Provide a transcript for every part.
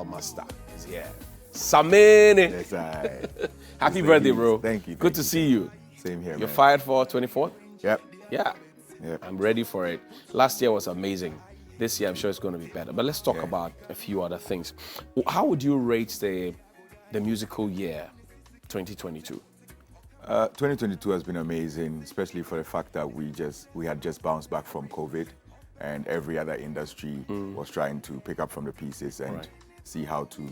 Master is here. Samini. Yes, I. Happy birthday, bro. Thank you. Good to see you. Same here, You're man. fired for 24th? Yep. Yeah. Yep. I'm ready for it. Last year was amazing. This year, I'm sure it's going to be better. But let's talk about a few other things. How would you rate the musical year 2022? 2022 has been amazing, especially for the fact that we had just bounced back from COVID, and every other industry was trying to pick up from the pieces and see how to,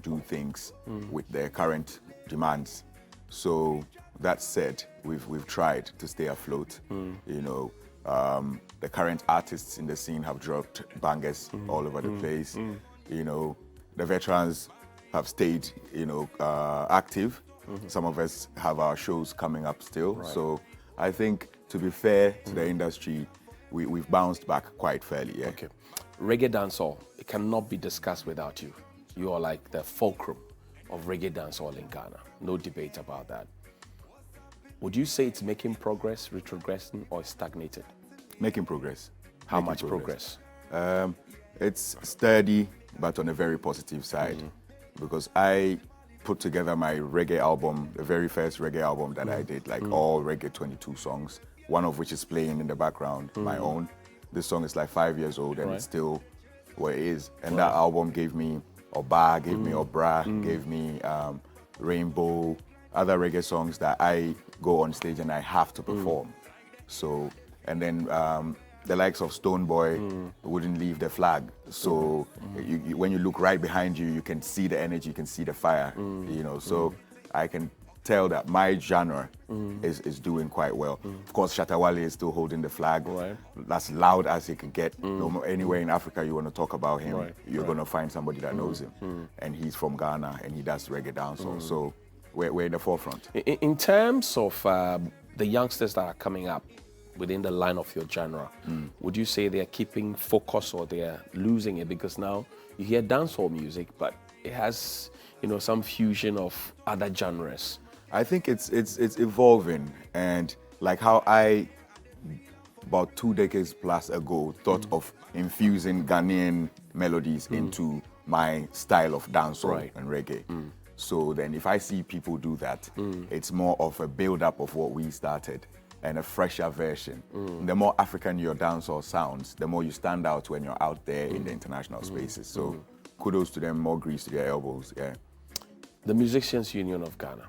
do things with their current demands. So that said, we've tried to stay afloat. The current artists in the scene have dropped bangers all over the place. The veterans have stayed, active. Some of us have our shows coming up still. So I think, to be fair to the industry, we've bounced back quite fairly. Yeah. Okay. Reggae dancehall, it cannot be discussed without you. You are like the fulcrum of reggae dancehall in Ghana. No debate about that. Would you say it's making progress, retrogressing, or stagnated? Making progress. How much progress? It's steady, but on a very positive side. Because I put together my reggae album, the very first reggae album that I did, all reggae 22 songs, one of which is playing in the background, my own. This song is like 5 years old and it's still where it is. And that album gave me Oba, gave me Obra, gave me Rainbow, other reggae songs that I go on stage and I have to perform. So, and then the likes of Stoneboy wouldn't leave the flag. So when you look right behind you, you can see the energy, you can see the fire, So I can tell that my genre is doing quite well. Of course, Shatawale is still holding the flag. That's loud as he can get. Anywhere in Africa you want to talk about him, you're going to find somebody that knows him. And he's from Ghana and he does reggae dancehall. So we're in the forefront. In terms of the youngsters that are coming up within the line of your genre, would you say they're keeping focus or they're losing it? Because now you hear dancehall music, but it has, some fusion of other genres. I think it's evolving, and like how I, about 2 decades plus ago, thought of infusing Ghanaian melodies into my style of dancehall and reggae. So then if I see people do that, it's more of a build-up of what we started and a fresher version. The more African your dancehall sounds, the more you stand out when you're out there in the international spaces. So kudos to them, more grease to their elbows, The Musicians Union of Ghana,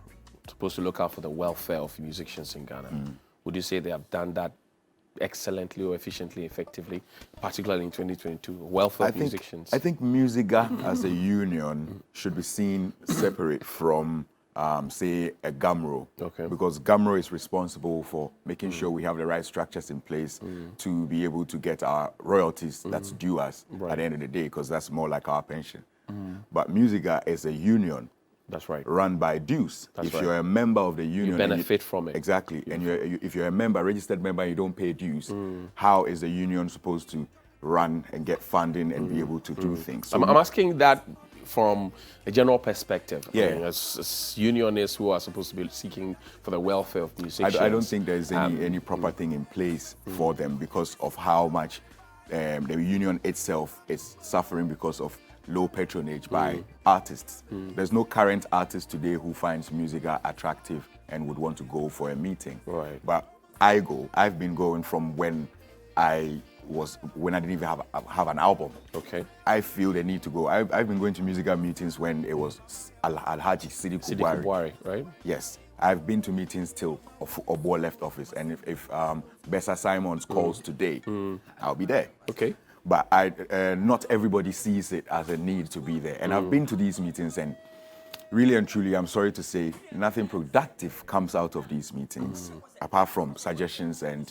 supposed to look out for the welfare of musicians in Ghana. Would you say they have done that excellently or efficiently, effectively, particularly in 2022? Welfare of musicians. I think Musica as a union should be seen separate from, say, a GAMRO. Because GAMRO is responsible for making sure we have the right structures in place to be able to get our royalties that's due us at the end of the day, because that's more like our pension. But Musica is a union. That's right. Run by dues. If you're a member of the union, you benefit from it. Exactly. And if you're a member, registered member, you don't pay dues. How is the union supposed to run and get funding and be able to do things? So I'm asking that from a general perspective. I mean, as unionists who are supposed to be seeking for the welfare of musicians. I don't think there's any proper thing in place for them because of how much the union itself is suffering because of low patronage by artists. There's no current artist today who finds Musica attractive and would want to go for a meeting. But I've been going from when I didn't even have an album. I feel the need to go. I've been going to Musica meetings when it was Alhaji Sidi Kubwari, right? Yes. I've been to meetings till Obo left office, and if Bessa Simons calls today, I'll be there. But not everybody sees it as a need to be there. And I've been to these meetings, and really and truly, I'm sorry to say, nothing productive comes out of these meetings, apart from suggestions and,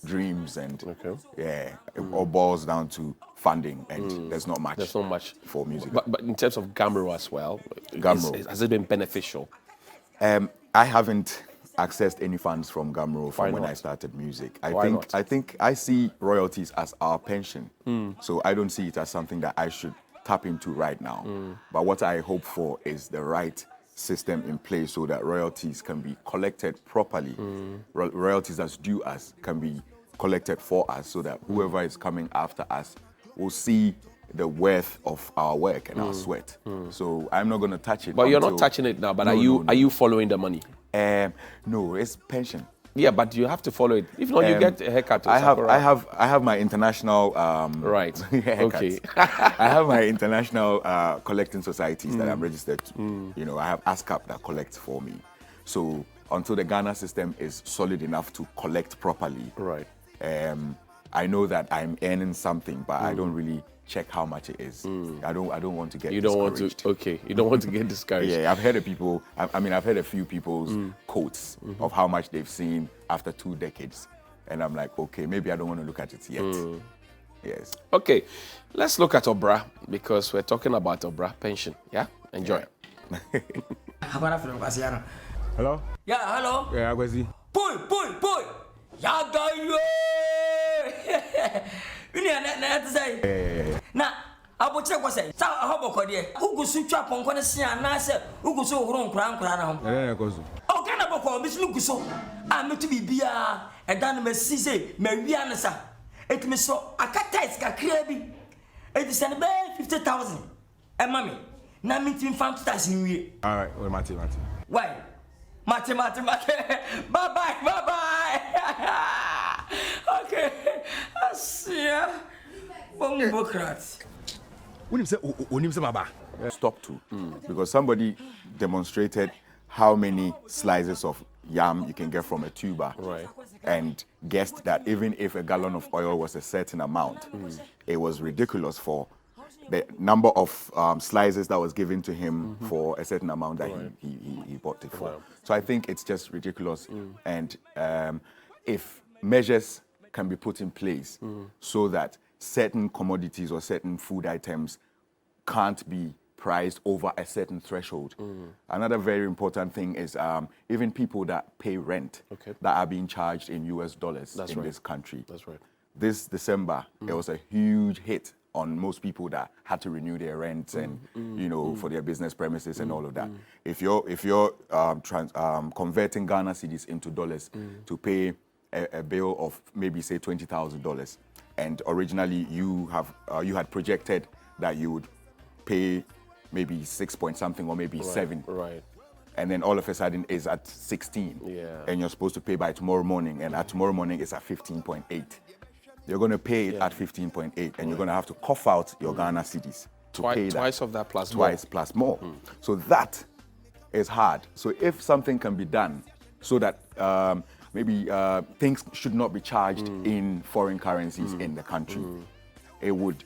dreams and, it all boils down to funding, and there's not much for music. But in terms of GAMRO as well, has it been beneficial? I haven't accessed any funds from GAMRO from when I started music. I think I see royalties as our pension. So I don't see it as something that I should tap into right now. But what I hope for is the right system in place so that royalties can be collected properly. Royalties that's due us can be collected for us so that whoever is coming after us will see the worth of our work and our sweat. So I'm not going to touch it. But you're not touching it now. But are you following the money? No, it's pension. Yeah, but you have to follow it. If not, you get a haircut. I have my international right. Okay. I have my international collecting societies that I'm registered to. You know, I have ASCAP that collects for me. So until the Ghana system is solid enough to collect properly, right. I know that I'm earning something, but I don't really check how much it is. I don't want to get discouraged. You don't want to get discouraged. Yeah, I've heard I've heard a few people's quotes of how much they've seen after 2 decades. And I'm like, okay, maybe I don't want to look at it yet. Yes. Okay, let's look at Obra, because we're talking about Obra pension. Yeah? Enjoy. Hello? Yeah, hello? Yeah, Agwezi. Boy! Yaga na abotre ko say sa ahoboko de ugusu twa ponko ne sia na se ugusu horo nkura na ho Na kozu. o kana boko bislu guso a metu bibia edan ma sise ma wia ne sa etimi so akata iskakra bi eti se ne be 50,000 e mami na mintim fam 2000 wie. All right, well, Mati. Why? Mate. Bye. Okay. Asia. Bombocrats. Unim se baba. Stop to, because somebody demonstrated how many slices of yam you can get from a tuber, Right. and guessed that even if a gallon of oil was a certain amount, it was ridiculous for the number of slices that was given to him for a certain amount that he bought it for. Wow. So I think it's just ridiculous. And if measures can be put in place so that certain commodities or certain food items can't be priced over a certain threshold. Another very important thing is even people that pay rent that are being charged in US dollars in this country. That's right. This December, it was a huge hit on most people that had to renew their rents and for their business premises and all of that. If you're converting Ghana cedis into dollars to pay a bill of maybe say $20,000, and originally you had projected that you would pay maybe 6 point something or maybe 7, Right. and then all of a sudden is at 16, and you're supposed to pay by tomorrow morning, and at tomorrow morning it's at 15.8. You're going to pay it at 15.8, and you're going to have to cough out your Ghana cedis to pay that. Twice of that plus Twice plus more. So that is hard. So if something can be done so that maybe things should not be charged in foreign currencies in the country, it would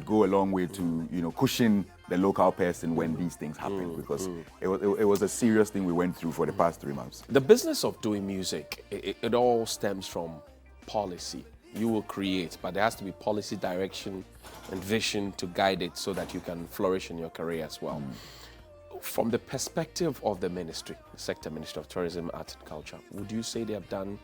go a long way to cushion the local person when these things happen, because it was a serious thing we went through for the past 3 months. The business of doing music, it all stems from policy. You will create, but there has to be policy direction and vision to guide it so that you can flourish in your career as well. From the perspective of the ministry, the sector Ministry of Tourism, Arts and Culture, would you say they have done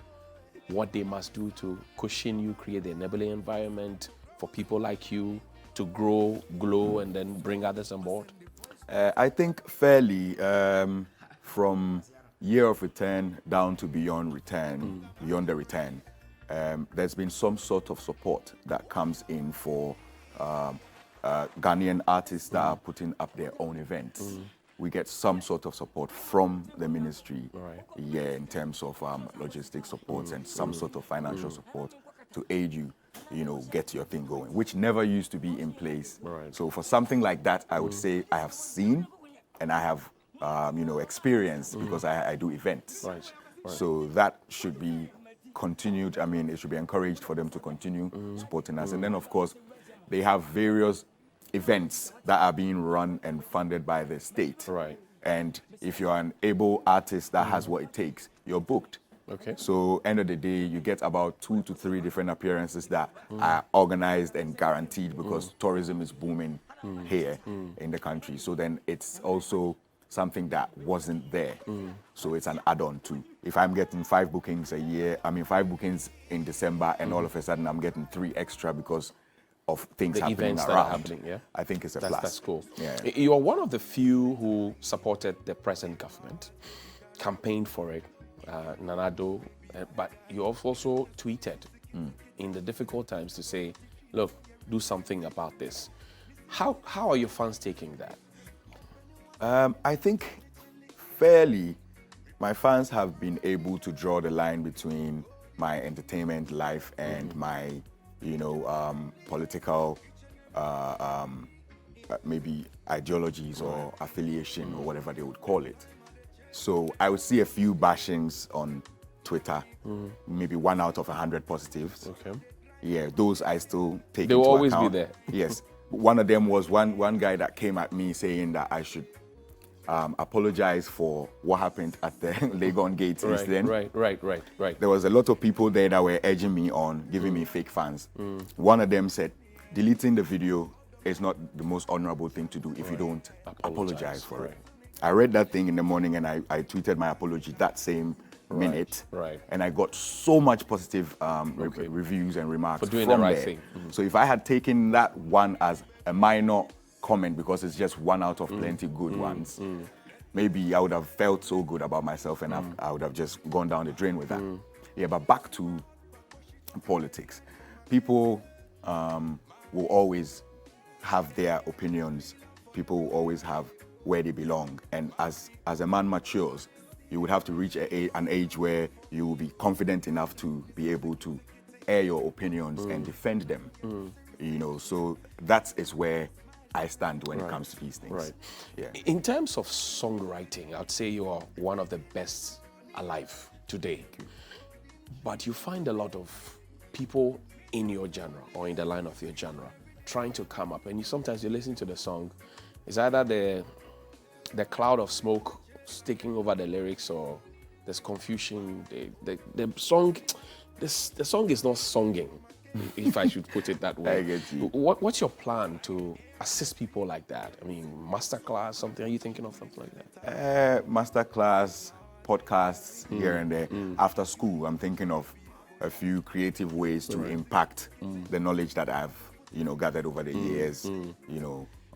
what they must do to cushion you, create the enabling environment for people like you to grow, glow, and then bring others on board? I think fairly, from year of return down to beyond the return, there's been some sort of support that comes in for Ghanaian artists that are putting up their own events. We get some sort of support from the ministry, in terms of logistic supports and some sort of financial support to aid you, get your thing going, which never used to be in place. So for something like that, I would say I have seen and I have, experienced, because I do events. So that should be continued. I mean, it should be encouraged for them to continue supporting us. And then, of course, they have various events that are being run and funded by the state. And if you're an able artist that has what it takes, you're booked. So end of the day, you get about 2 to 3 different appearances that are organized and guaranteed, because tourism is booming here in the country. So then it's also something that wasn't there. So it's an add-on to. If I'm getting 5 bookings a year, 5 bookings in December, and all of a sudden I'm getting 3 extra because of things happening around, I think it's a plus. That's cool. Yeah. You are one of the few who supported the present government, campaigned for it, Nanado, but you also tweeted in the difficult times to say, look, do something about this. How are your fans taking that? I think fairly, my fans have been able to draw the line between my entertainment life and my, political, maybe ideologies or affiliation or whatever they would call it. So I would see a few bashings on Twitter, maybe 1 out of 100 positives. Okay. Yeah, those I still take They into will always account. be there. Yes. One of them was one guy that came at me saying that I should apologize for what happened at the Legon Gate incident. Right. There was a lot of people there that were urging me on, giving me fake fans. One of them said, deleting the video is not the most honorable thing to do if you don't apologize for it. I read that thing in the morning and I tweeted my apology that same minute. Right. And I got so much positive reviews and remarks for doing from the right there. thing. So if I had taken that one as a minor comment because it's just one out of plenty good ones, maybe I would have felt so good about myself and I would have just gone down the drain with that. Yeah, but back to politics. People will always have their opinions. People will always have where they belong. And as a man matures, you would have to reach an age where you will be confident enough to be able to air your opinions and defend them. So that is where I stand when it comes to these things. Right. Yeah. In terms of songwriting, I'd say you are one of the best alive today. But you find a lot of people in your genre or in the line of your genre trying to come up, and sometimes you listen to the song, it's either the cloud of smoke sticking over the lyrics or there's confusion. The song is not songing, if I should put it that way. I get you. What's your plan to assist people like that? I mean, masterclass, something? Are you thinking of something like that? Masterclass, podcasts here and there. After school, I'm thinking of a few creative ways to impact the knowledge that I've, gathered over the years,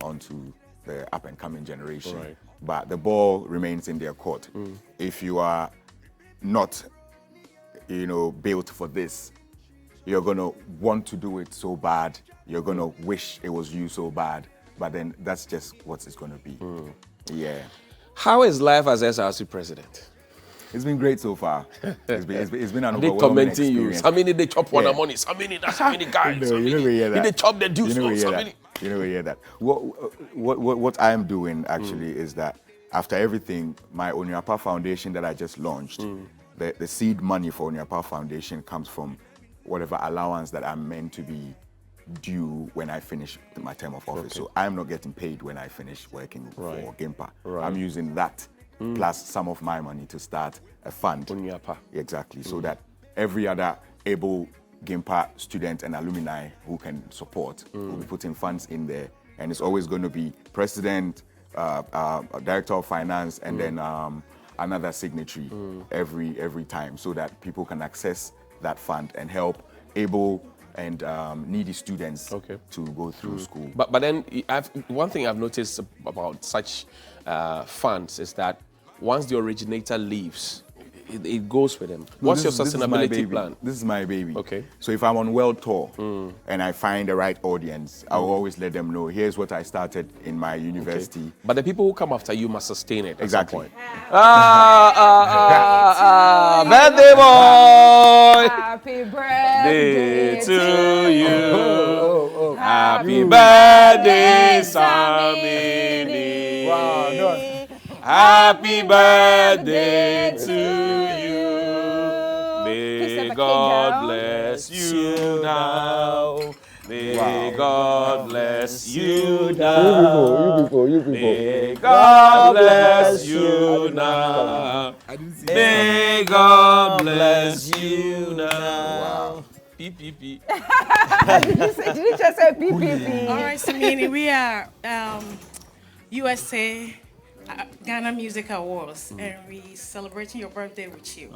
onto the up and coming generation. Right. But the ball remains in their court. If you are not, built for this, you're gonna want to do it so bad. You're gonna wish it was you so bad. But then that's just what it's gonna be. Yeah. How is life as SRC president? It's been great so far. It's been an They overwhelming commenting you. experience. Samini, they chop one money. Samini, that's Samini guy. You never hear that. They chop the deuce. You never hear Samini. that. You never hear that. What I am doing actually is that after everything, my Onyapa Foundation that I just launched, the seed money for Onyapa Foundation comes from whatever allowance that I'm meant to be due when I finish my term of office. So I'm not getting paid when I finish working for GIMPA. I'm using that plus some of my money to start a fund. Onyapa. Exactly, so that every other able GIMPA student and alumni who can support will be putting funds in there. And it's always going to be president, director of finance, and then another signatory every time, so that people can access that fund and help able and needy students to go through school. But then one thing I've noticed about such funds is that once the originator leaves, it goes with him. What's your sustainability plan? This is my baby. Okay. So if I'm on world tour and I find the right audience, I will always let them know, here's what I started in my university. Okay. But the people who come after you must sustain it Exactly. at some point. Birthday boy! Happy birthday to you. Happy birthday, Samini. Wow, no. Happy birthday to you. May God bless you now. May God bless you now. May God bless you now. May God bless you now. PPP. Did you just say PPP? All right, Samini, we are USA Ghana Music Awards, and we celebrating your birthday with you.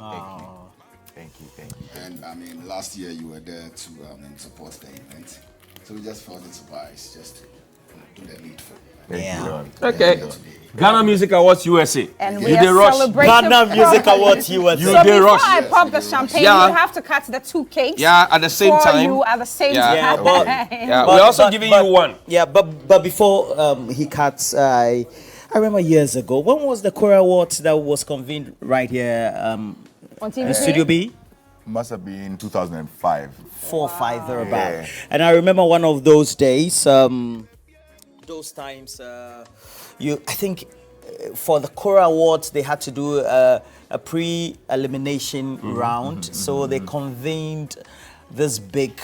Thank you. And I mean, last year you were there to support the event, so we just felt it's wise just to do the needful. Thank you. Okay. Today. Ghana Music Awards USA. And You we dey are rush. celebrating. Ghana Music Awards USA. You So dey before rush. I pop the champagne, Yeah. you have to cut the 2 cakes. Yeah, at the same for time. you at the same Yeah. Yeah, time. but- Yeah, we're also giving you one. Yeah, but before he cuts, I remember years ago. When was the Korea Awards that was convened right here On in TV3? Studio B? Must have been 2005. 4 or 5 thereabout. Yeah. And I remember one of those days. Those times, I think for the Korea Awards they had to do a pre-elimination round, so they convened this big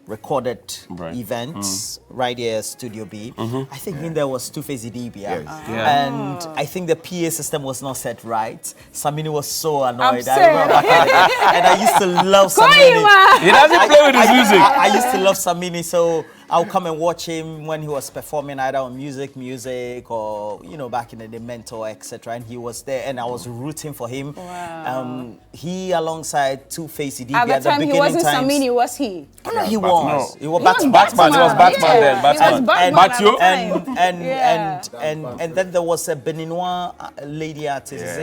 recorded event right here at Studio B. I think in there was Two-Face Idibia, and I think the PA system was not set right. Samini was so annoyed. I remember back in the day, and I used to love Samini. He doesn't play with his music. I used to love Samini, so I'll come and watch him when he was performing either on music, or back in the day, Mentor, etc. And he was there, and I was rooting for him. Wow. He alongside Two-Face Idibia At the time, he wasn't Samini, was he? No, he was. He was Batman. Batman. He was Batman then, Batman. He was Batman Matthew? at the time. And then there was a Beninois lady artist.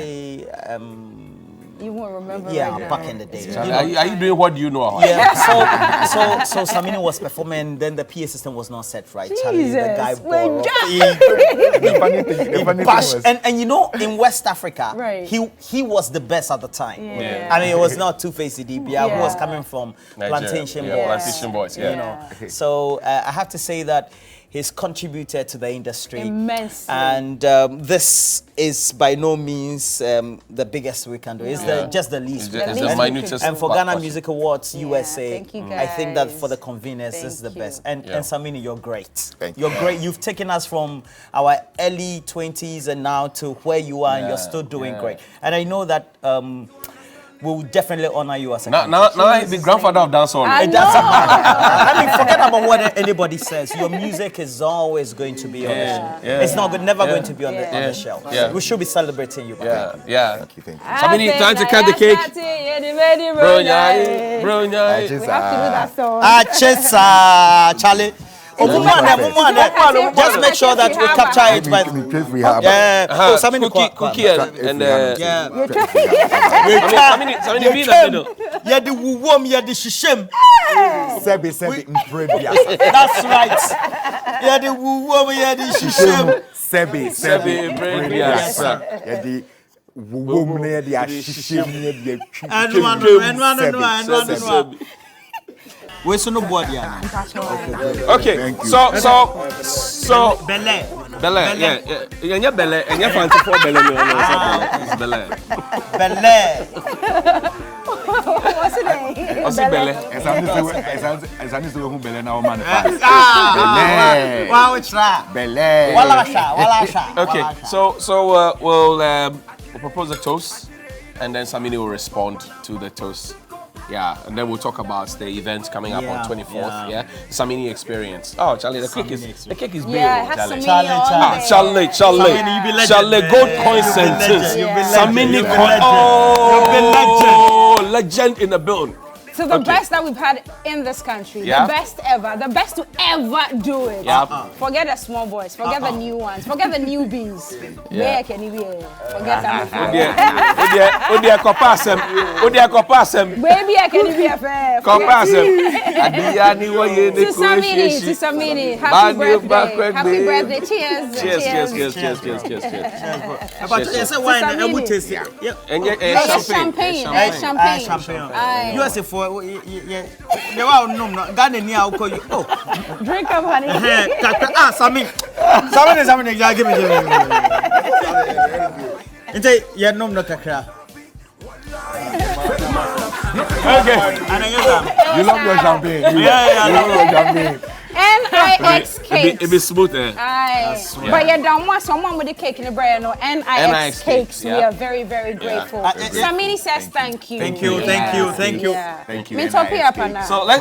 You won't remember. Yeah, right back now. in the day. Are you doing what do you know? Yeah, so Samini was performing, then the PA system was not set right. Charlie, the guy we're bore The funny thing was, and in West Africa, Right. he was the best at the time. Yeah. And it was not Two-Face Idibia, who was coming from Nigeria. Plantation Yeah, Boys. Plantation Boys, yeah. You know. So I have to say that he's contributed to the industry Immensely. and this is by no means the biggest we can do. It's just the least. It's the the least minutest. And for part Ghana possible. Music Awards USA, thank you, I think that guys. for the conveners, this is the Thank best. you. And Samini, you're great. Thank you. You're great. You've taken us from our early 20s and now to where you are, and you're still doing great. And I know that we'll definitely honor you as a Now I'm the grandfather of dancehall. I It know. doesn't matter. I mean, forget about what anybody says. Your music is always going to be on the show. It's not never going to be on the shelf. Yeah. We should be celebrating you. Yeah. thank you. Samini, time to cut the cake. Bro, We have to do that song. Chesa, Charlie. Just make sure that we capture it. But yeah, Samini, Cookie and yeah. Samini, be in the middle. Yeah, the womb, yeah, the shishem. Sebi imprevia. That's right. Yeah, the womb, yeah, the shishem. Sebi imprevia. Yeah, the womb near the ashishim near the And one. Where's no body? Okay, Thank you. so Belle. yeah, Belle, and you're fancy for Belle. It's Belle. Belle. What's the name? What's it, Belle? As I need to who Bele now man. Wow, it's right. Bele. Walasha. Okay, so we'll propose a toast, and then Samini will respond to the toast. Yeah, and then we'll talk about the events coming up on 24th. Yeah, Samini experience. Oh, Charlie, the cake is big. Yeah, it has Charlie. Samini on there. Charlie, gold coin sentence. Samini coin. Oh, legend in the building. So the best that we've had in this country, Yeah. the best ever, the best to ever do it. Yeah. Forget the small boys, forget the new ones, forget the newbies. Yeah. Where can you be? Forget them. Odia kopasem. Baby, I can be a fair. Kopasem. Adiyani wo ye ne To Samini, happy birthday. Cheers. But you say wine and we taste it. Champagne. You are for you are no Ghana ni alcohol. Oh, Drink up, honey. Samini, give me. Inte ya nom no kakra. Okay. You love your champagne. Yeah. You love your champagne. NIX cakes. It be smooth, eh? Aye. But you don't want someone with the cake in the bread, no. NIX cakes. yeah. We are very, very grateful. Samini says thank you. Thank you. Yeah. Thank you. Me top here, Pana. So let's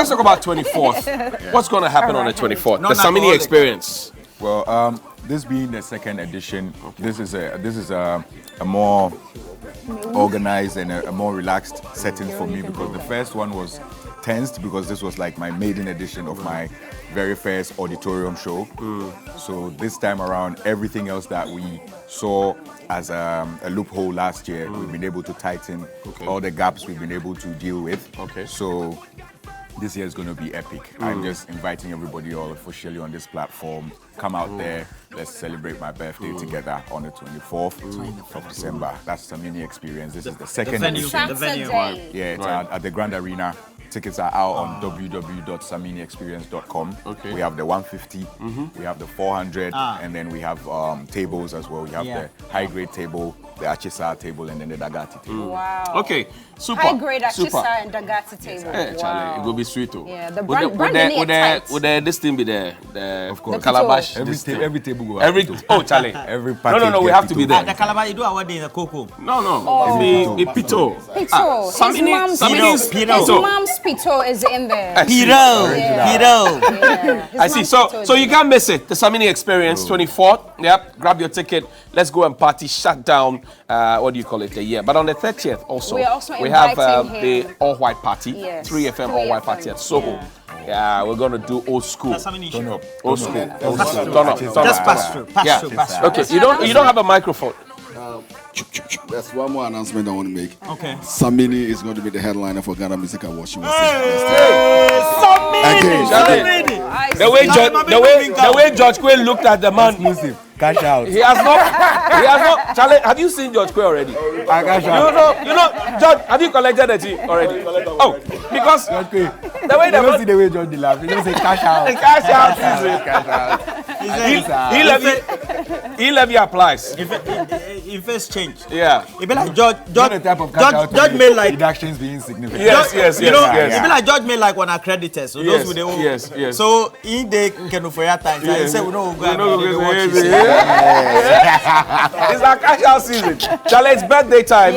talk about 24th. What's going to happen on the 24th? The Samini experience. Well, this being the second edition, this is a more organized and a more relaxed setting for me because the first one was tensed because this was like my maiden edition of my very first auditorium show. So this time around, everything else that we saw as a loophole last year, we've been able to tighten all the gaps we've been able to deal with. So this year is going to be epic. I'm just inviting everybody all officially on this platform. Come out there. Let's celebrate my birthday together on the 24th of December. That's Samini Experience. This is the second edition. The venue. Yeah, it's at the Grand Arena. Tickets are out on www.saminiexperience.com. We have the 150, we have the 400, and then we have tables as well. We have the high-grade table, the Achisa table, and then the Dagati table. Wow. Okay, super. High grade super. Achisa and Dagati table. Hey, Charlie, it will be sweet too. Yeah, the brand would this thing be there? Of course. The calabash. Every table go Every Charlie. every party. No, we have to be there. The calabash, you do our day in the cocoa. No. The pito. Pito. Samini's His mom's pito is in there. Piro. I see. So you can't miss it. The Samini Experience, 24th. Yep. Grab your ticket. Let's go and party. Shut down. What do you call it? The year. But on the 30th also, we are also we have inviting him. the all white party. Yes. 3FM all white party at Soho. Yeah, we're gonna do old school. Turn up. Old school. Turn up. Just pass through. Pass through. Okay. You don't have a microphone. There's one more announcement I want to make. Okay. Samini is going to be the headliner for Ghana Music Awards. She was The way George Quayle looked at the man. Exclusive. Cash out. He has not. Charlie, have you seen George Quayle already? Cash out. You know, George, have you collected the tea already? Oh, because George Quayle. the way You don't see the way George laugh. You don't say cash out. cash out season. Cash out. He levy applies. If it's changed. Yeah. It be like George The type of cash out George made like deductions being significant. Yes. you know, it be like George made like one accredited. So Yes, those with the own. yes. So in the can for your time. He said we know go It's our cash out season. Charlie, it's birthday time.